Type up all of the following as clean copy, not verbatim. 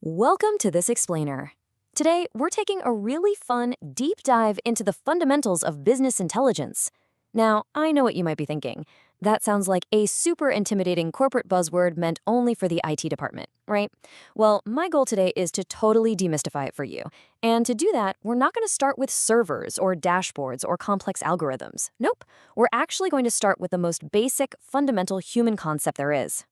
Welcome to This Explainer. Today, we're taking a really fun, deep dive into the fundamentals of business intelligence. Now, I know what you might be thinking. That sounds like a super intimidating corporate buzzword meant only for the IT department, right? Well, my goal today is to totally demystify it for you. And to do that, we're not going to start with servers or dashboards or complex algorithms. Nope. We're actually going to start with the most basic, fundamental human concept there is.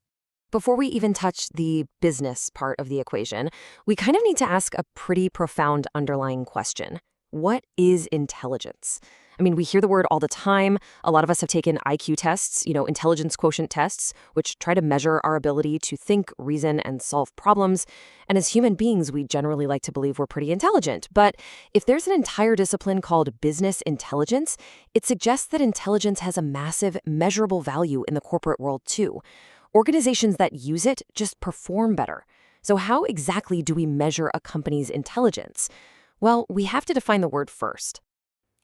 Before we even touch the business part of the equation, we kind of need to ask a pretty profound underlying question. What is intelligence? I mean, we hear the word all the time. A lot of us have taken IQ tests, intelligence quotient tests, which try to measure our ability to think, reason, and solve problems. And as human beings, we generally like to believe we're pretty intelligent. But if there's an entire discipline called business intelligence, it suggests that intelligence has a massive, measurable value in the corporate world, too. Organizations that use it just perform better. So how exactly do we measure a company's intelligence? Well, we have to define the word first.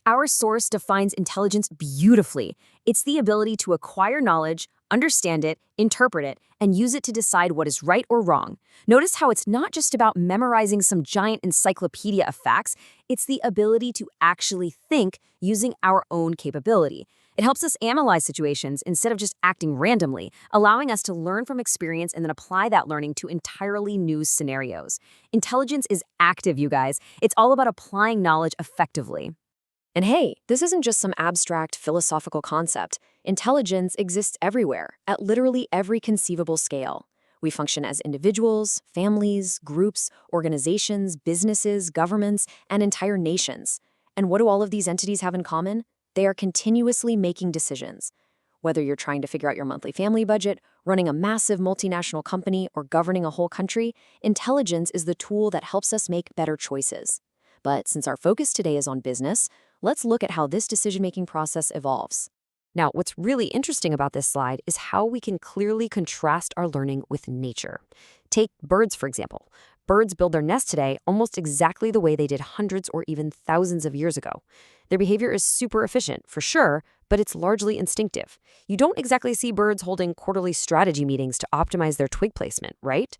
Our source defines intelligence beautifully. It's the ability to acquire knowledge, understand it, interpret it, and use it to decide what is right or wrong. Notice how it's not just about memorizing some giant encyclopedia of facts. It's the ability to actually think using our own capability. It helps us analyze situations instead of just acting randomly, allowing us to learn from experience and then apply that learning to entirely new scenarios. Intelligence is active, you guys. It's all about applying knowledge effectively. And hey, this isn't just some abstract philosophical concept. Intelligence exists everywhere, at literally every conceivable scale. We function as individuals, families, groups, organizations, businesses, governments, and entire nations. And what do all of these entities have in common? They are continuously making decisions. Whether you're trying to figure out your monthly family budget, running a massive multinational company, or governing a whole country, intelligence is the tool that helps us make better choices. But since our focus today is on business, let's look at how this decision-making process evolves. Now, what's really interesting about this slide is how we can clearly contrast our learning with nature. Take birds, for example. Birds build their nests today almost exactly the way they did hundreds or even thousands of years ago. Their behavior is super efficient, for sure, but it's largely instinctive. You don't exactly see birds holding quarterly strategy meetings to optimize their twig placement, right?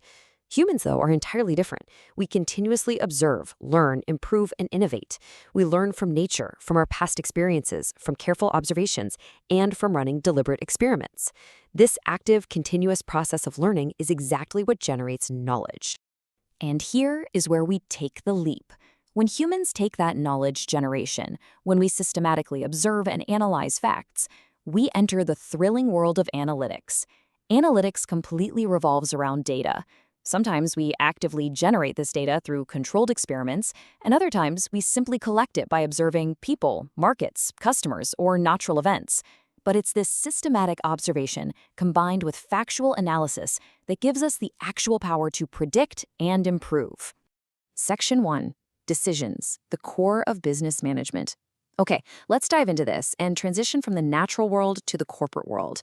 Humans, though, are entirely different. We continuously observe, learn, improve, and innovate. We learn from nature, from our past experiences, from careful observations, and from running deliberate experiments. This active, continuous process of learning is exactly what generates knowledge. And here is where we take the leap. When humans take that knowledge generation, when we systematically observe and analyze facts, we enter the thrilling world of analytics. Analytics completely revolves around data. Sometimes we actively generate this data through controlled experiments, and other times we simply collect it by observing people, markets, customers, or natural events. But it's this systematic observation combined with factual analysis that gives us the actual power to predict and improve. Section 1. Decisions, the core of business management. Okay, let's dive into this and transition from the natural world to the corporate world.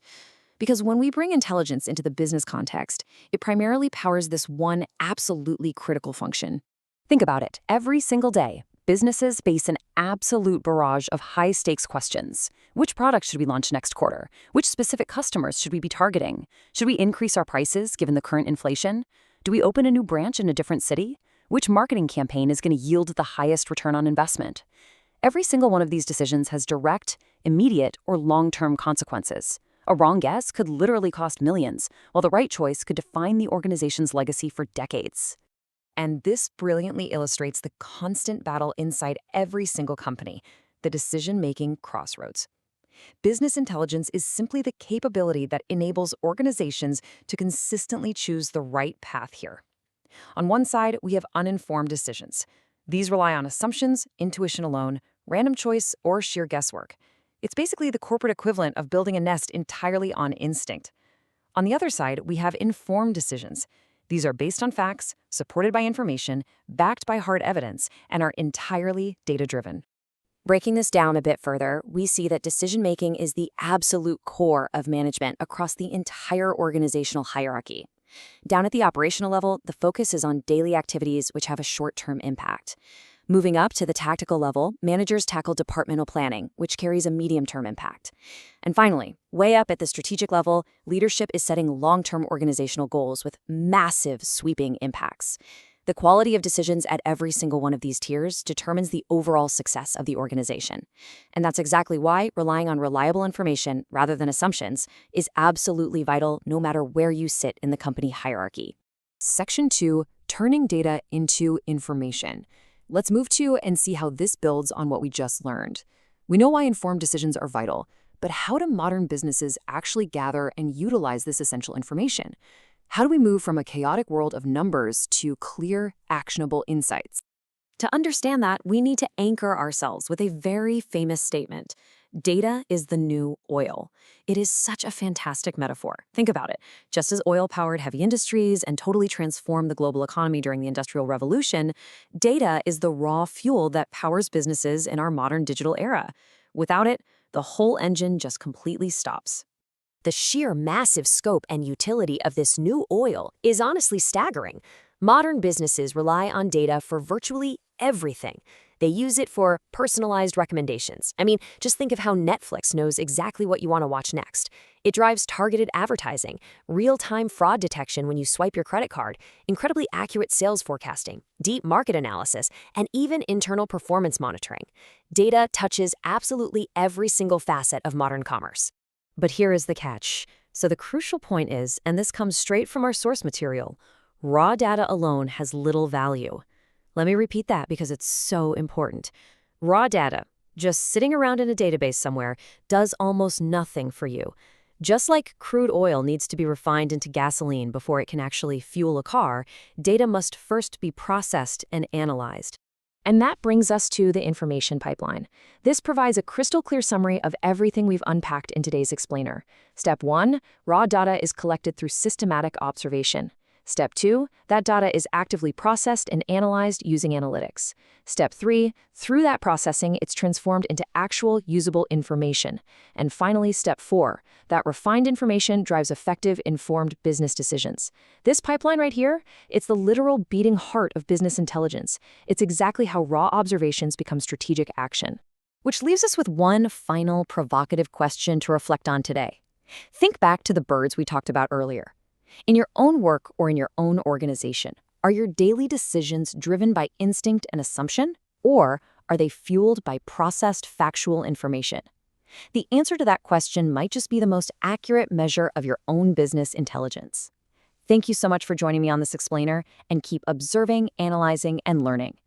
Because when we bring intelligence into the business context, it primarily powers this one absolutely critical function. Think about it. Every single day, businesses face an absolute barrage of high-stakes questions. Which products should we launch next quarter? Which specific customers should we be targeting? Should we increase our prices given the current inflation? Do we open a new branch in a different city? Which marketing campaign is going to yield the highest return on investment? Every single one of these decisions has direct, immediate, or long-term consequences. A wrong guess could literally cost millions, while the right choice could define the organization's legacy for decades. And this brilliantly illustrates the constant battle inside every single company, the decision-making crossroads. Business intelligence is simply the capability that enables organizations to consistently choose the right path here. On one side, we have uninformed decisions. These rely on assumptions, intuition alone, random choice, or sheer guesswork. It's basically the corporate equivalent of building a nest entirely on instinct. On the other side, we have informed decisions. These are based on facts, supported by information, backed by hard evidence, and are entirely data-driven. Breaking this down a bit further, we see that decision-making is the absolute core of management across the entire organizational hierarchy. Down at the operational level, the focus is on daily activities which have a short-term impact. Moving up to the tactical level, managers tackle departmental planning, which carries a medium-term impact. And finally, way up at the strategic level, leadership is setting long-term organizational goals with massive sweeping impacts. The quality of decisions at every single one of these tiers determines the overall success of the organization. And that's exactly why relying on reliable information rather than assumptions is absolutely vital no matter where you sit in the company hierarchy. Section 2, turning data into information. Let's move to and see how this builds on what we just learned. We know why informed decisions are vital, but how do modern businesses actually gather and utilize this essential information? How do we move from a chaotic world of numbers to clear, actionable insights? To understand that, we need to anchor ourselves with a very famous statement. Data is the new oil. It is such a fantastic metaphor. Think about it. Just as oil powered heavy industries and totally transformed the global economy during the Industrial Revolution, data is the raw fuel that powers businesses in our modern digital era. Without it, the whole engine just completely stops. The sheer massive scope and utility of this new oil is honestly staggering. Modern businesses rely on data for virtually everything. They use it for personalized recommendations. I mean, just think of how Netflix knows exactly what you want to watch next. It drives targeted advertising, real-time fraud detection when you swipe your credit card, incredibly accurate sales forecasting, deep market analysis, and even internal performance monitoring. Data touches absolutely every single facet of modern commerce. But here is the catch. So the crucial point is, and this comes straight from our source material, raw data alone has little value. Let me repeat that because it's so important. Raw data, just sitting around in a database somewhere, does almost nothing for you. Just like crude oil needs to be refined into gasoline before it can actually fuel a car, data must first be processed and analyzed. And that brings us to the information pipeline. This provides a crystal clear summary of everything we've unpacked in today's explainer. Step 1, raw data is collected through systematic observation. Step 2, that data is actively processed and analyzed using analytics. Step 3, through that processing, it's transformed into actual usable information. And finally, Step 4, that refined information drives effective, informed business decisions. This pipeline right here, it's the literal beating heart of business intelligence. It's exactly how raw observations become strategic action. Which leaves us with one final provocative question to reflect on today. Think back to the birds we talked about earlier. In your own work or in your own organization, are your daily decisions driven by instinct and assumption, or are they fueled by processed factual information? The answer to that question might just be the most accurate measure of your own business intelligence. Thank you so much for joining me on this explainer, and keep observing, analyzing, and learning.